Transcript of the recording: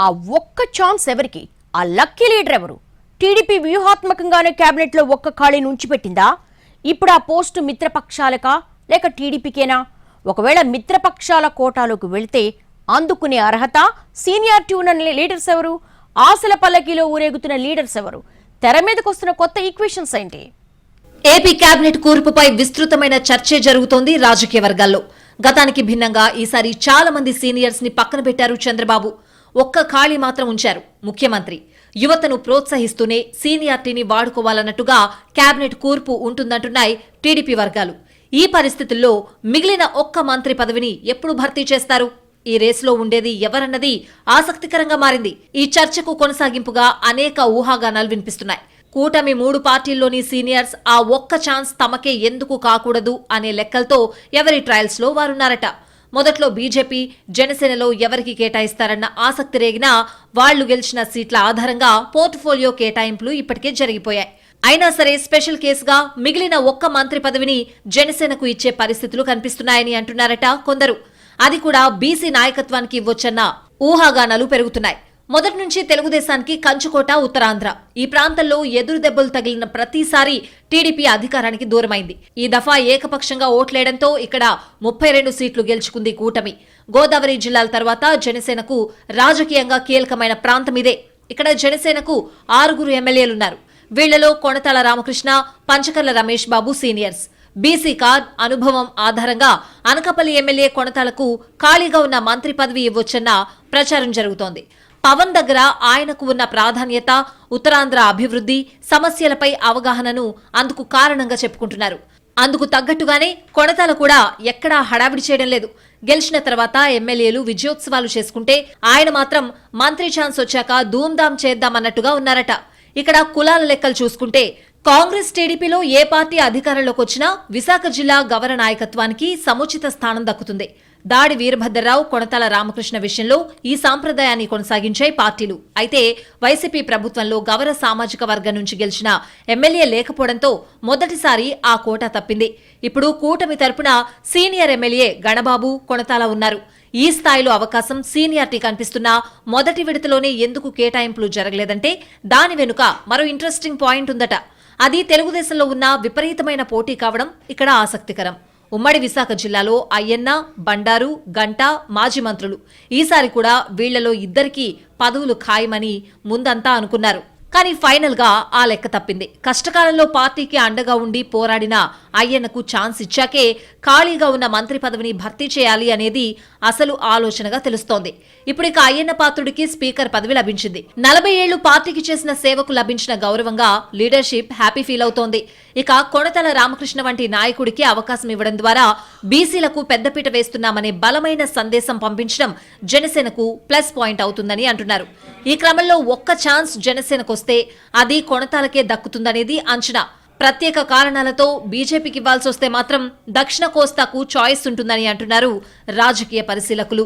ఆ ఒక్క ఛాన్స్ ఎవరికి? ఆ లక్కీ లీడర్ ఎవరు? టీడీపీ వ్యూహాత్మకంగానే కేబినెట్ లో ఒక్క ఖాళీని ఉంచిపెట్టిందా? ఇప్పుడు ఆ పోస్టు మిత్రపక్షాలకా లేక టీడీపీకేనా? ఒకవేళ మిత్రపక్షాల కోటాలోకి వెళ్తే అందుకునే అర్హత, సీనియారిటీ ఉన్న లీడర్స్ ఎవరు? ఆశల పల్లకీలో ఊరేగుతున్న లీడర్స్ ఎవరు? తెర మీదకు వస్తున్న కొత్త ఈక్వేషన్స్ ఏంటి? ఏపీ కేబినెట్ కూర్పుపై విస్తృతమైన చర్చే జరుగుతోంది రాజకీయ వర్గాల్లో. గతానికి భిన్నంగా ఈసారి చాలా మంది సీనియర్స్ ని పక్కన పెట్టారు చంద్రబాబు. ఒక్క ఖాళీ మాత్రం ఉంచారు ముఖ్యమంత్రి. యువతను ప్రోత్సహిస్తూనే సీనియారిటీని వాడుకోవాలన్నట్టుగా కేబినెట్ కూర్పు ఉంటుందంటున్నాయి టీడీపీ వర్గాలు. ఈ పరిస్థితుల్లో మిగిలిన ఒక్క మంత్రి పదవిని ఎప్పుడు భర్తీ చేస్తారు? ఈ రేసులో ఉండేది ఎవరన్నది ఆసక్తికరంగా మారింది. ఈ చర్చకు కొనసాగింపుగా అనేక ఊహాగానాలు వినిపిస్తున్నాయి. కూటమి 3 పార్టీల్లోని సీనియర్స్ ఆ ఒక్క ఛాన్స్ తమకే ఎందుకు కాకూడదు అనే లెక్కలతో ఎవరి ట్రయల్స్ లో వారున్నారట. మొదట్లో బీజేపీ, జనసేనలో ఎవరికి కేటాయిస్తారన్న ఆసక్తి రేగినా వాళ్లు గెలిచిన సీట్ల ఆధారంగా పోర్ట్ఫోలియో కేటాయింపులు ఇప్పటికే జరిగిపోయాయి. అయినా సరే స్పెషల్ కేసుగా మిగిలిన ఒక్క మంత్రి పదవిని జనసేనకు ఇచ్చే పరిస్థితులు కనిపిస్తున్నాయని అంటున్నారట కొందరు. అది కూడా బీసీ నాయకత్వానికి ఇవ్వొచ్చన్న ఊహాగానాలు పెరుగుతున్నాయి. మొదటి నుంచి తెలుగుదేశానికి కంచుకోట ఉత్తరాంధ్ర. ఈ ప్రాంతంలో ఎదురు దెబ్బలు తగిలిన ప్రతిసారి టీడీపీ అధికారానికి దూరమైంది. ఈ దఫా ఏకపక్షంగా ఓట్లేయడంతో ఇక్కడ 32 సీట్లు గెలుచుకుంది కూటమి. గోదావరి జిల్లాల తర్వాత జనసేనకు రాజకీయంగా కీలకమైన ప్రాంతం ఇదే. ఇక్కడ జనసేనకు 6 ఎమ్మెల్యేలున్నారు. వీళ్లలో Konathala Ramakrishna, Panchakarla Ramesh Babu seniors. BC card, అనుభవం ఆధారంగా అనకాపల్లి ఎమ్మెల్యే కొణతాలకు ఖాళీగా ఉన్న మంత్రి పదవి ఇవ్వొచ్చన్న ప్రచారం జరుగుతోంది. పవన్ దగ్గర ఆయనకు ఉన్న ప్రాధాన్యత, ఉత్తరాంధ్ర అభివృద్ధి, సమస్యలపై అవగాహనను అందుకు కారణంగా చెప్పుకుంటున్నారు. అందుకు తగ్గట్టుగానే కొణతాల కూడా ఎక్కడా హడావిడి చేయడం లేదు. గెలిచిన తర్వాత ఎమ్మెల్యేలు విజయోత్సవాలు చేసుకుంటే ఆయన మాత్రం మంత్రి ఛాన్స్ వచ్చాక ధూమ్ధాం చేద్దామన్నట్టుగా ఉన్నారట. ఇక్కడ కులాల లెక్కలు చూసుకుంటే కాంగ్రెస్, టీడీపీలో ఏ పార్టీ అధికారంలోకి వచ్చినా విశాఖ జిల్లా గవర నాయకత్వానికి సముచిత స్థానం దక్కుతుంది. దాడి వీరభద్రరావు, కొణతాల రామకృష్ణ విషయంలో ఈ సాంప్రదాయాన్ని కొనసాగించాయి పార్టీలు. అయితే వైసీపీ ప్రభుత్వంలో గవర సామాజిక వర్గం నుంచి గెలిచిన ఎమ్మెల్యే లేకపోవడంతో మొదటిసారి ఆ కోటా తప్పింది. ఇప్పుడు కూటమి తరపున సీనియర్ ఎమ్మెల్యే గణబాబు, కొణతాల ఉన్నారు. ఈ స్థాయిలో అవకాశం, సీనియారిటీ కనిపిస్తున్నా మొదటి విడతలోనే ఎందుకు కేటాయింపులు జరగలేదంటే దాని వెనుక మరో ఇంట్రెస్టింగ్ పాయింట్ ఉందట. అది తెలుగుదేశంలో ఉన్న విపరీతమైన పోటీ కావడం ఇక్కడ ఆసక్తికరం. ఉమ్మడి విశాఖ జిల్లాలో అయ్యన్న, బండారు, గంటా మాజీ మంత్రులు. ఈసారి కూడా వీళ్లలో ఇద్దరికీ పదవులు ఖాయమని ముందంతా అనుకున్నారు. కానీ ఫైనల్ గా ఆ లెక్క తప్పింది. కష్టకాలంలో పార్టీకి అండగా ఉండి పోరాడిన అయ్యన్నకు ఛాన్స్ ఇచ్చాకే ఖాళీగా ఉన్న మంత్రి పదవిని భర్తీ చేయాలి అనేది అసలు ఆలోచనగా తెలుస్తోంది. ఇప్పుడు ఇక అయ్యన్న పాత్రుడికి స్పీకర్ పదవి లభించింది. 40 ఏళ్లు పార్టీకి చేసిన సేవకు లభించిన గౌరవంగా లీడర్షిప్ హ్యాపీ ఫీల్ అవుతోంది. ఇక కొణతాల రామకృష్ణ వంటి నాయకుడికి అవకాశం ఇవ్వడం ద్వారా బీసీలకు పెద్దపీట వేస్తున్నామనే బలమైన సందేశం పంపించడం జనసేనకు ప్లస్ పాయింట్ అవుతుందని అంటున్నారు. ఈ క్రమంలో ఒక్క ఛాన్స్ జనసేనకు వస్తే అది కొణతాలకే దక్కుతుందనేది అంచనా. ప్రత్యేక కారణాలతో బీజేపీకి ఇవ్వాల్సి వస్తే మాత్రం దక్షిణ కోస్తాకు చాయిస్ ఉంటుందని అంటున్నారు రాజకీయ పరిశీలకులు.